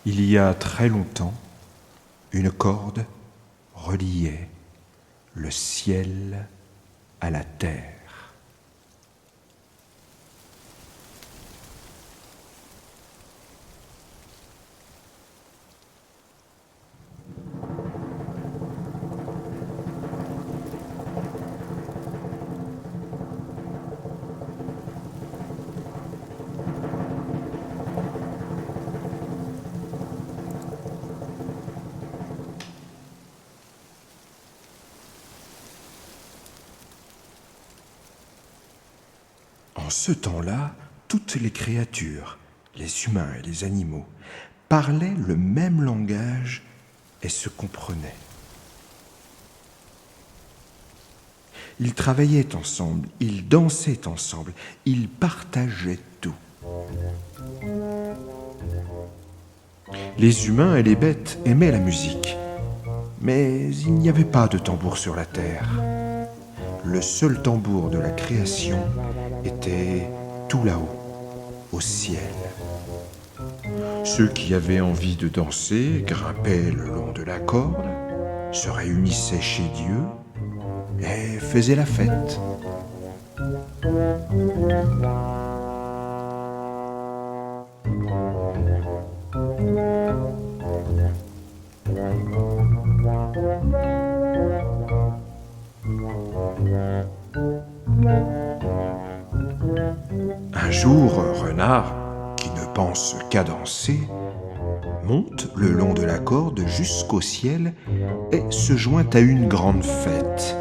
Il y a très longtemps, une corde reliait le ciel à la terre. En ce temps-là, toutes les créatures, les humains et les animaux, parlaient le même langage et se comprenaient. Ils travaillaient ensemble, ils dansaient ensemble, ils partageaient tout. Les humains et les bêtes aimaient la musique, mais il n'y avait pas de tambour sur la terre. Le seul tambour de la création était tout là-haut, au ciel. Ceux qui avaient envie de danser grimpaient le long de la corde, se réunissaient chez Dieu et faisaient la fête. Un jour, Renard, qui ne pense qu'à danser, monte le long de la corde jusqu'au ciel et se joint à une grande fête.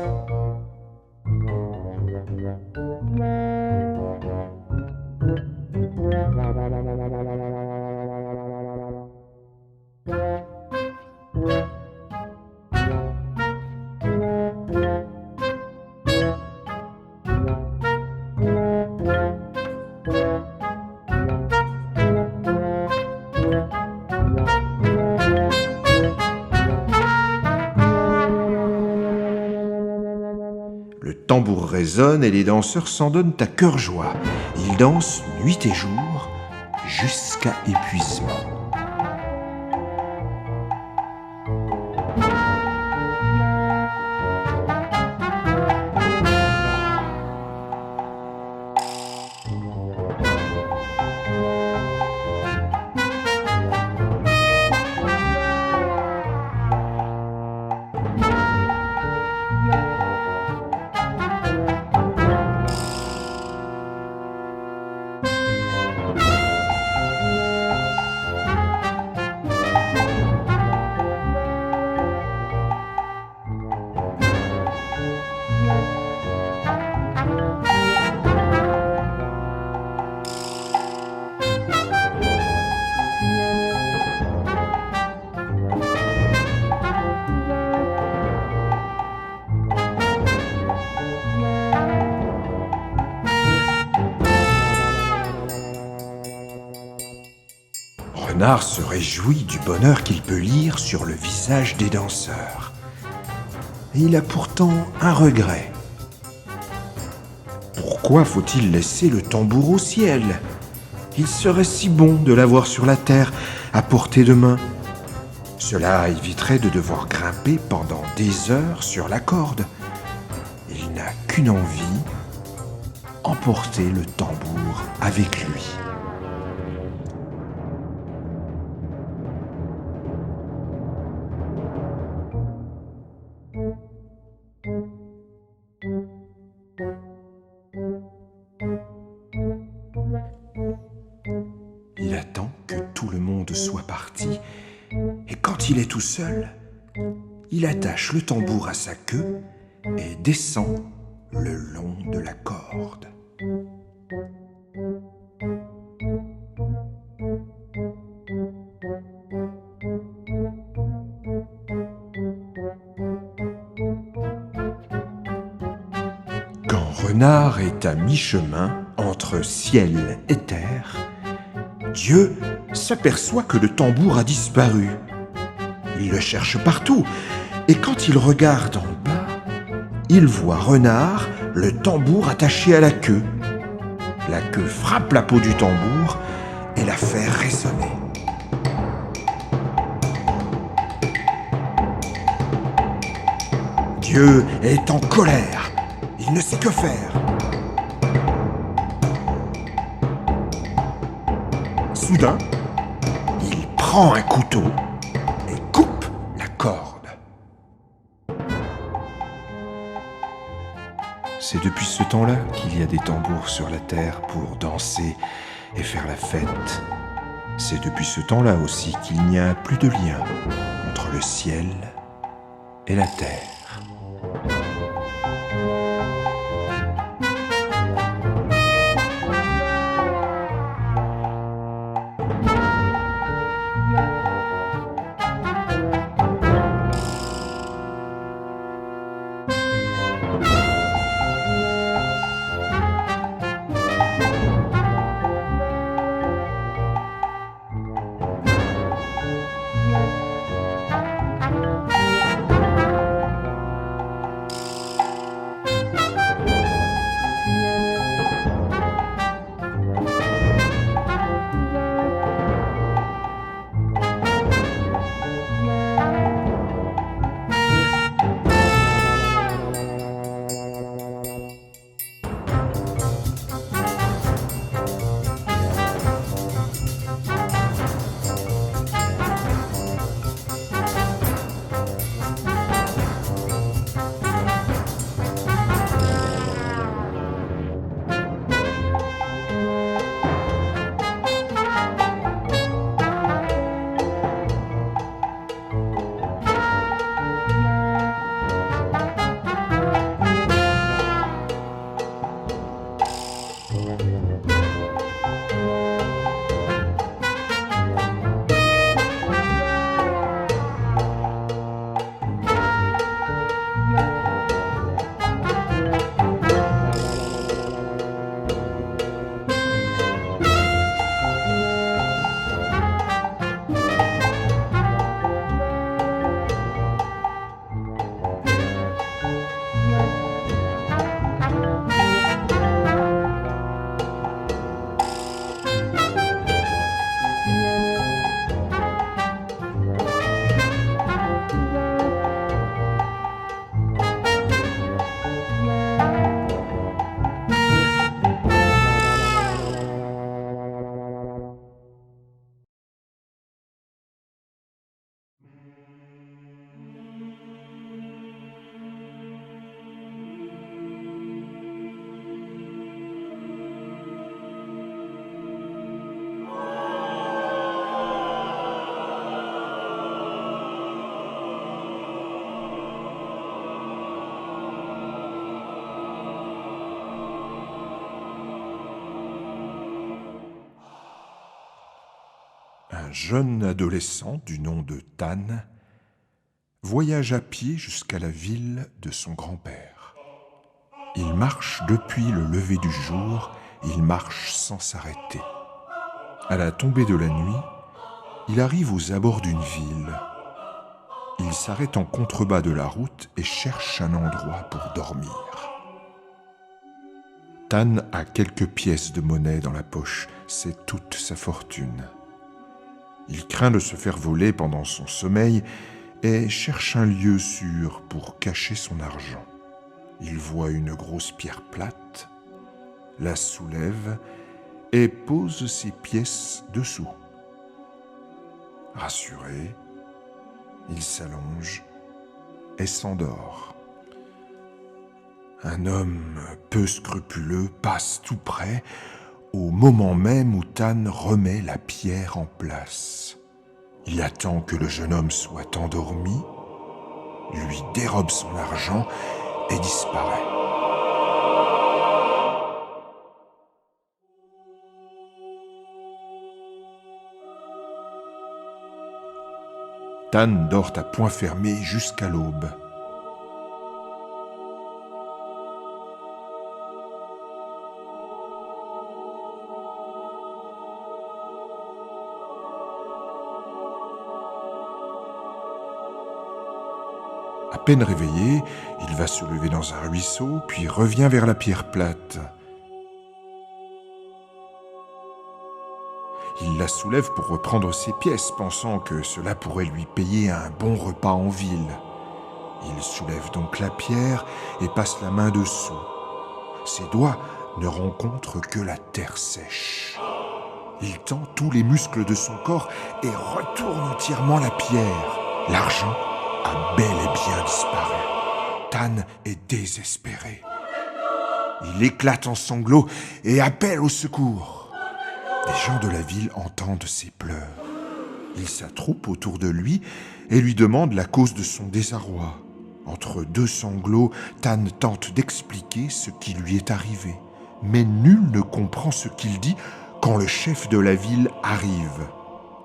Le tambour résonne et les danseurs s'en donnent à cœur joie. Ils dansent nuit et jour jusqu'à épuisement. Renard se réjouit du bonheur qu'il peut lire sur le visage des danseurs. Et il a pourtant un regret. Pourquoi faut-il laisser le tambour au ciel ? Il serait si bon de l'avoir sur la terre, à portée de main. Cela éviterait de devoir grimper pendant des heures sur la corde. Il n'a qu'une envie, emporter le tambour avec lui. Il attend que tout le monde soit parti, et quand il est tout seul, il attache le tambour à sa queue et descend le long de la corde. Quand Renard est à mi-chemin entre ciel et terre, Dieu s'aperçoit que le tambour a disparu. Il le cherche partout, et quand il regarde en bas, il voit Renard, le tambour attaché à la queue. La queue frappe la peau du tambour et la fait résonner. Dieu est en colère. Il ne sait que faire. Soudain, il prend un couteau et coupe la corde. C'est depuis ce temps-là qu'il y a des tambours sur la terre pour danser et faire la fête. C'est depuis ce temps-là aussi qu'il n'y a plus de lien entre le ciel et la terre. Un jeune adolescent du nom de Tan voyage à pied jusqu'à la ville de son grand-père. Il marche depuis le lever du jour, il marche sans s'arrêter. À la tombée de la nuit, il arrive aux abords d'une ville. Il s'arrête en contrebas de la route et cherche un endroit pour dormir. Tan a quelques pièces de monnaie dans la poche, c'est toute sa fortune. Il craint de se faire voler pendant son sommeil et cherche un lieu sûr pour cacher son argent. Il voit une grosse pierre plate, la soulève et pose ses pièces dessous. Rassuré, il s'allonge et s'endort. Un homme peu scrupuleux passe tout près au moment même où Tan remet la pierre en place. Il attend que le jeune homme soit endormi, lui dérobe son argent et disparaît. Tan dort à poing fermé jusqu'à l'aube. À peine réveillé, il va se lever dans un ruisseau, puis revient vers la pierre plate. Il la soulève pour reprendre ses pièces, pensant que cela pourrait lui payer un bon repas en ville. Il soulève donc la pierre et passe la main dessous. Ses doigts ne rencontrent que la terre sèche. Il tend tous les muscles de son corps et retourne entièrement la pierre. L'argent a bel et bien disparu. Tan est désespéré. Il éclate en sanglots et appelle au secours. Les gens de la ville entendent ses pleurs. Ils s'attroupent autour de lui et lui demandent la cause de son désarroi. Entre deux sanglots, Tan tente d'expliquer ce qui lui est arrivé. Mais nul ne comprend ce qu'il dit quand le chef de la ville arrive.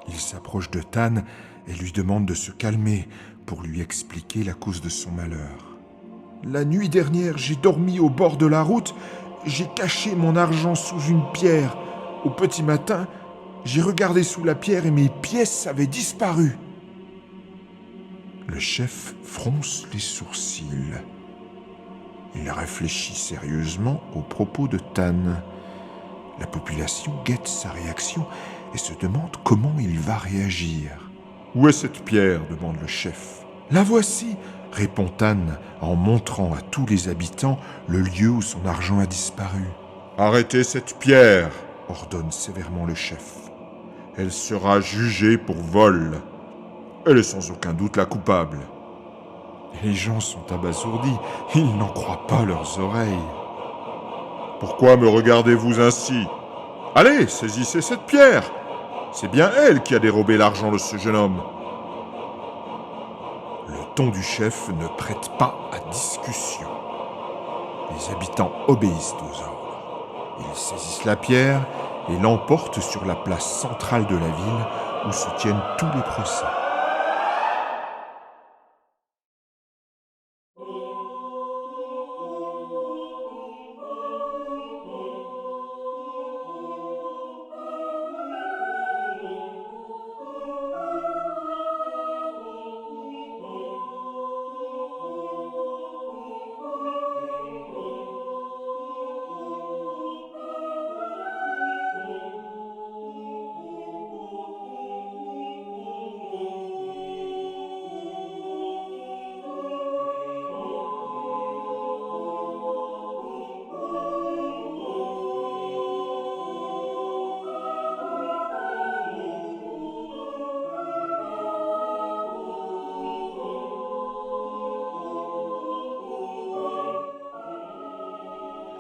Il s'approche de Tan et lui demande de se calmer pour lui expliquer la cause de son malheur. « La nuit dernière, j'ai dormi au bord de la route. J'ai caché mon argent sous une pierre. Au petit matin, j'ai regardé sous la pierre et mes pièces avaient disparu. » Le chef fronce les sourcils. Il réfléchit sérieusement aux propos de Tan. La population guette sa réaction et se demande comment il va réagir. « Où est cette pierre ?» demande le chef. « La voici !» répond Tan en montrant à tous les habitants le lieu où son argent a disparu. « Arrêtez cette pierre !» ordonne sévèrement le chef. « Elle sera jugée pour vol. Elle est sans aucun doute la coupable. » Les gens sont abasourdis, ils n'en croient pas leurs oreilles. « Pourquoi me regardez-vous ainsi ? Allez, saisissez cette pierre ! C'est bien elle qui a dérobé l'argent de ce jeune homme. » Le ton du chef ne prête pas à discussion. Les habitants obéissent aux ordres. Ils saisissent la pierre et l'emportent sur la place centrale de la ville où se tiennent tous les procès.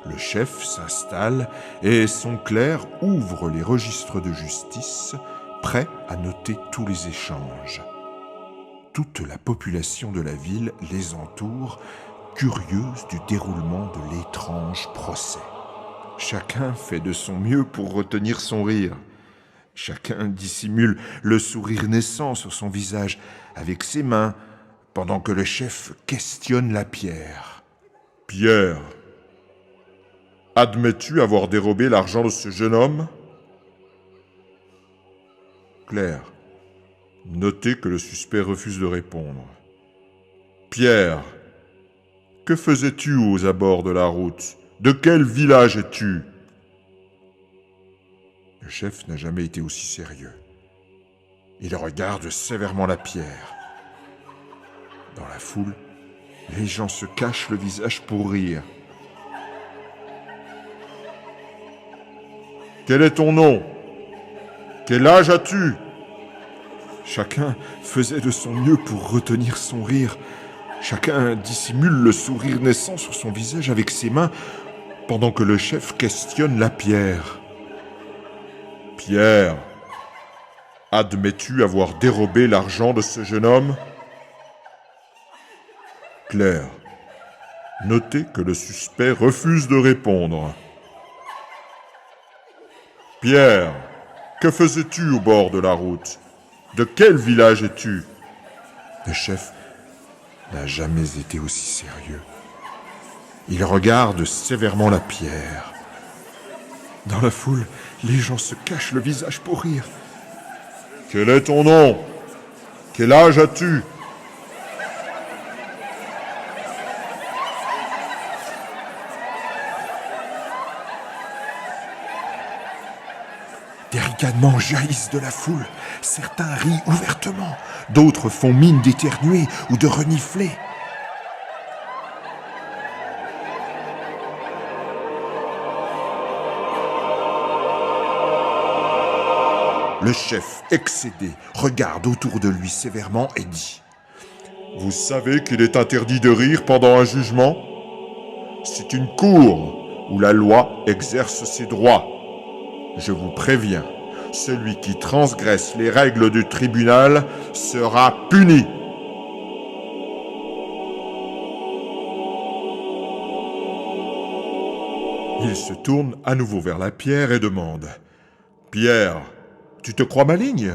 Le chef s'installe et son clerc ouvre les registres de justice, prêt à noter tous les échanges. Toute la population de la ville les entoure, curieuse du déroulement de l'étrange procès. Chacun fait de son mieux pour retenir son rire. Chacun dissimule le sourire naissant sur son visage avec ses mains, pendant que le chef questionne la pierre. « Pierre, admets-tu avoir dérobé l'argent de ce jeune homme ? » Claire, notez que le suspect refuse de répondre. « Pierre, que faisais-tu aux abords de la route ? De quel village es-tu ? » Le chef n'a jamais été aussi sérieux. Il regarde sévèrement la pierre. Dans la foule, les gens se cachent le visage pour rire. « Quel est ton nom ? Quel âge as-tu » Chacun faisait de son mieux pour retenir son rire. Chacun dissimule le sourire naissant sur son visage avec ses mains, pendant que le chef questionne la pierre. « Pierre, admets-tu avoir dérobé l'argent de ce jeune homme ? » Claire, notez que le suspect refuse de répondre. « Pierre, que faisais-tu au bord de la route ? De quel village es-tu ? » Le chef n'a jamais été aussi sérieux. Il regarde sévèrement la pierre. Dans la foule, les gens se cachent le visage pour rire. « Quel est ton nom ? Quel âge as-tu ? » Des ricanements jaillissent de la foule. Certains rient ouvertement, d'autres font mine d'éternuer ou de renifler. Le chef, excédé, regarde autour de lui sévèrement et dit : « Vous savez qu'il est interdit de rire pendant un jugement ? C'est une cour où la loi exerce ses droits. Je vous préviens, celui qui transgresse les règles du tribunal sera puni. » Il se tourne à nouveau vers la pierre et demande : « Pierre, tu te crois maligne ?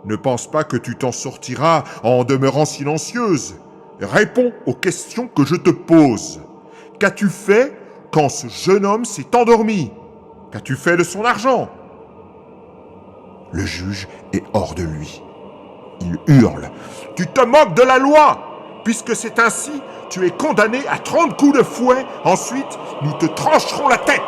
Ne pense pas que tu t'en sortiras en demeurant silencieuse. Réponds aux questions que je te pose. Qu'as-tu fait quand ce jeune homme s'est endormi ? Qu'as-tu fait de son argent ? » Le juge est hors de lui. Il hurle : « Tu te moques de la loi ! Puisque c'est ainsi, tu es condamné à 30 coups de fouet. Ensuite, nous te trancherons la tête. »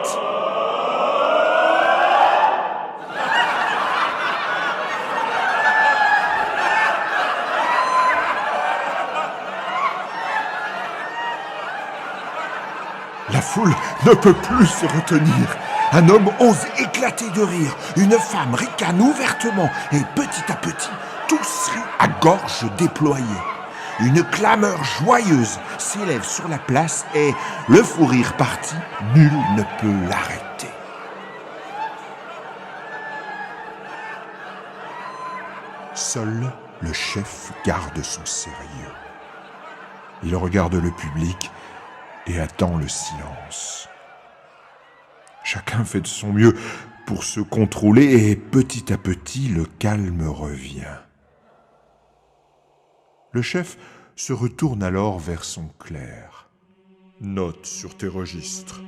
La foule ne peut plus se retenir. Un homme ose éclater de rire. Une femme ricane ouvertement. Et petit à petit, tous rient à gorge déployée. Une clameur joyeuse s'élève sur la place et, le fou rire parti, nul ne peut l'arrêter. Seul le chef garde son sérieux. Il regarde le public et attend le silence. Chacun fait de son mieux pour se contrôler et petit à petit le calme revient. Le chef se retourne alors vers son clerc. Note sur tes registres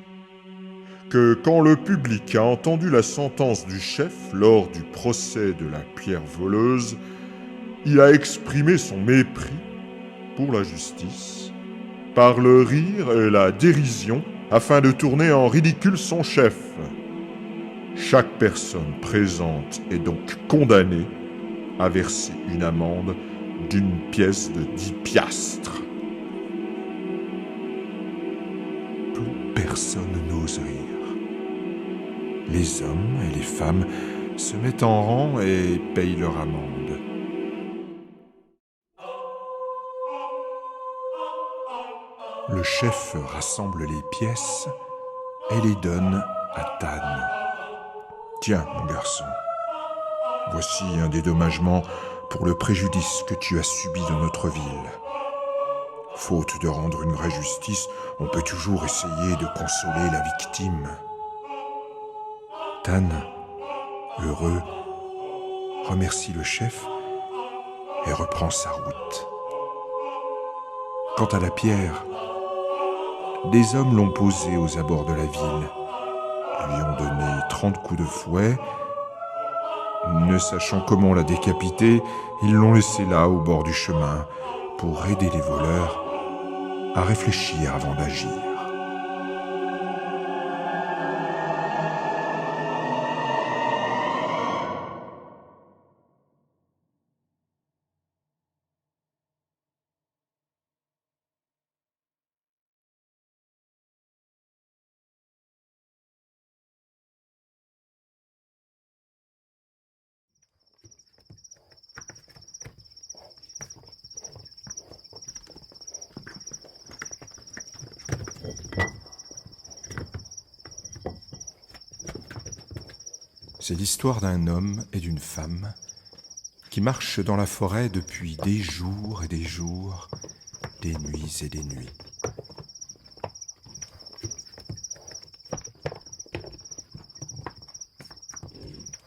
que quand le public a entendu la sentence du chef lors du procès de la pierre voleuse, il a exprimé son mépris pour la justice par le rire et la dérision afin de tourner en ridicule son chef. Chaque personne présente est donc condamnée à verser une amende d'une pièce de 10 piastres. Plus personne n'ose rire. Les hommes et les femmes se mettent en rang et payent leur amende. Le chef rassemble les pièces et les donne à Tan. « Tiens, mon garçon, voici un dédommagement pour le préjudice que tu as subi dans notre ville. Faute de rendre une vraie justice, on peut toujours essayer de consoler la victime. » Tan, heureux, remercie le chef et reprend sa route. Quant à la pierre, des hommes l'ont posée aux abords de la ville, lui ont donné 30 coups de fouet. Ne sachant comment la décapiter, ils l'ont laissée là, au bord du chemin, pour aider les voleurs à réfléchir avant d'agir. C'est l'histoire d'un homme et d'une femme qui marchent dans la forêt depuis des jours et des jours, des nuits et des nuits.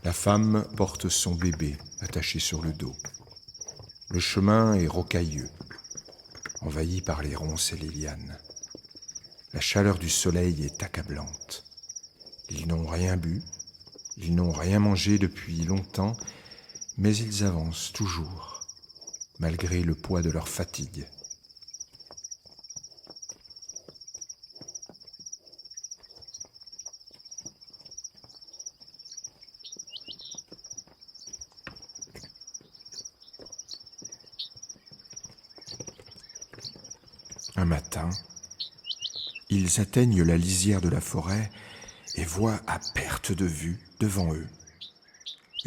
La femme porte son bébé attaché sur le dos. Le chemin est rocailleux, envahi par les ronces et les lianes. La chaleur du soleil est accablante. Ils n'ont rien bu. Ils n'ont rien mangé depuis longtemps, mais ils avancent toujours, malgré le poids de leur fatigue. Un matin, ils atteignent la lisière de la forêt et voient à perte de vue, devant eux,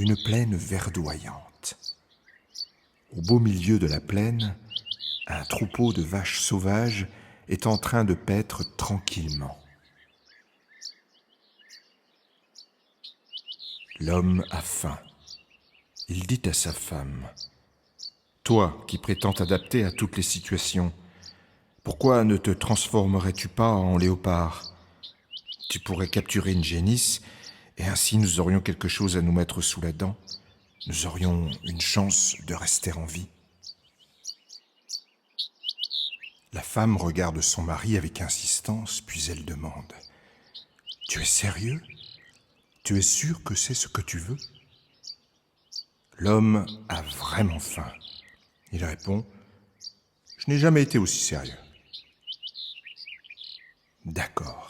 une plaine verdoyante. Au beau milieu de la plaine, un troupeau de vaches sauvages est en train de paître tranquillement. L'homme a faim. Il dit à sa femme : « Toi qui prétends t'adapter à toutes les situations, pourquoi ne te transformerais-tu pas en léopard ? Tu pourrais capturer une génisse et ainsi nous aurions quelque chose à nous mettre sous la dent. Nous aurions une chance de rester en vie. » La femme regarde son mari avec insistance, puis elle demande : « Tu es sérieux ? Tu es sûr que c'est ce que tu veux ? » L'homme a vraiment faim. Il répond : « Je n'ai jamais été aussi sérieux. » D'accord.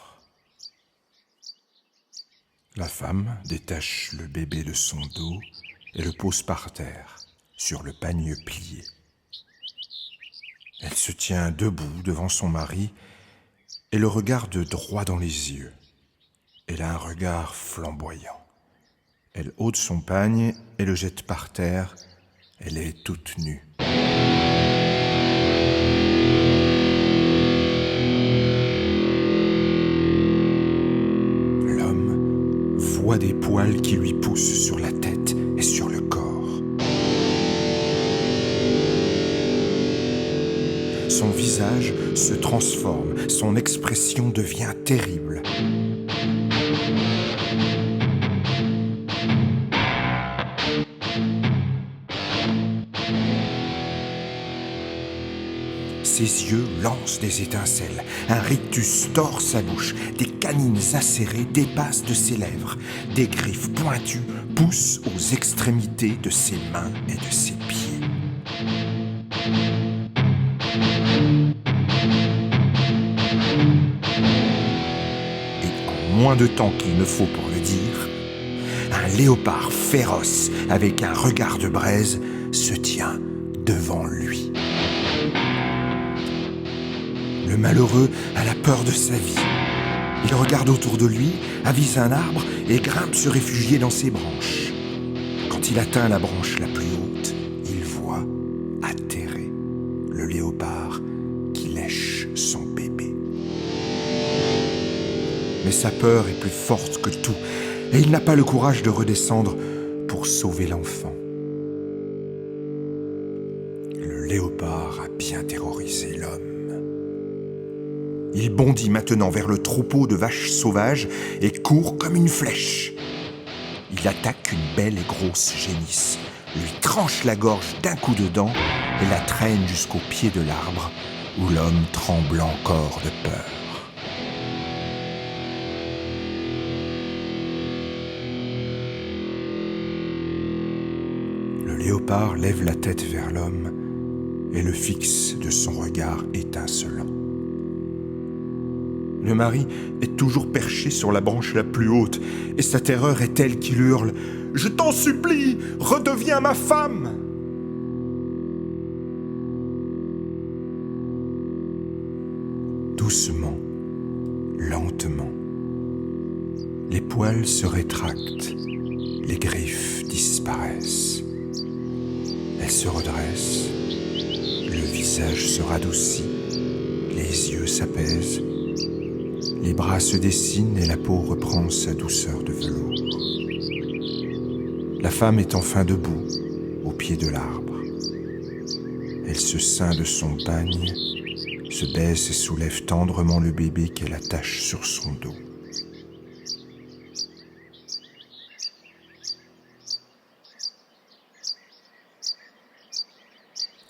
La femme détache le bébé de son dos et le pose par terre, sur le pagne plié. Elle se tient debout devant son mari et le regarde droit dans les yeux. Elle a un regard flamboyant. Elle ôte son pagne et le jette par terre. Elle est toute nue. L'homme voit des poils qui lui poussent sur la tête et sur le corps. Son visage se transforme, son expression devient terrible. Ses yeux lancent des étincelles, un rictus tord sa bouche, des canines acérées dépassent de ses lèvres, des griffes pointues poussent aux extrémités de ses mains et de ses pieds. Et en moins de temps qu'il ne faut pour le dire, un léopard féroce avec un regard de braise se tient devant lui. Le malheureux a la peur de sa vie. Il regarde autour de lui, avise un arbre et grimpe se réfugier dans ses branches. Quand il atteint la branche la plus haute, il voit, atterré, le léopard qui lèche son bébé. Mais sa peur est plus forte que tout et il n'a pas le courage de redescendre pour sauver l'enfant. Le léopard a bien terrorisé l'homme. Il bondit maintenant vers le troupeau de vaches sauvages et court comme une flèche. Il attaque une belle et grosse génisse, lui tranche la gorge d'un coup de dent et la traîne jusqu'au pied de l'arbre où l'homme tremble encore de peur. Le léopard lève la tête vers l'homme et le fixe de son regard étincelant. Le mari est toujours perché sur la branche la plus haute, et sa terreur est telle qu'il hurle : « Je t'en supplie, redeviens ma femme !» Doucement, lentement, les poils se rétractent, les griffes disparaissent. Elle se redresse, le visage se radoucit, les yeux s'apaisent. Les bras se dessinent et la peau reprend sa douceur de velours. La femme est enfin debout, au pied de l'arbre. Elle se ceint de son pagne, se baisse et soulève tendrement le bébé qu'elle attache sur son dos.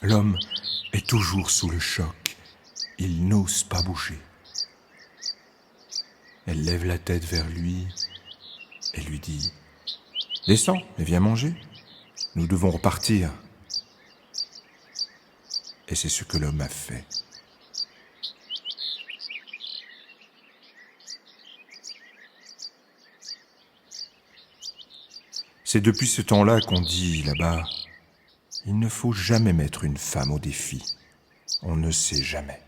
L'homme est toujours sous le choc. Il n'ose pas bouger. Elle lève la tête vers lui et lui dit : « Descends et viens manger. Nous devons repartir. » Et c'est ce que l'homme a fait. C'est depuis ce temps-là qu'on dit là-bas : il ne faut jamais mettre une femme au défi. On ne sait jamais.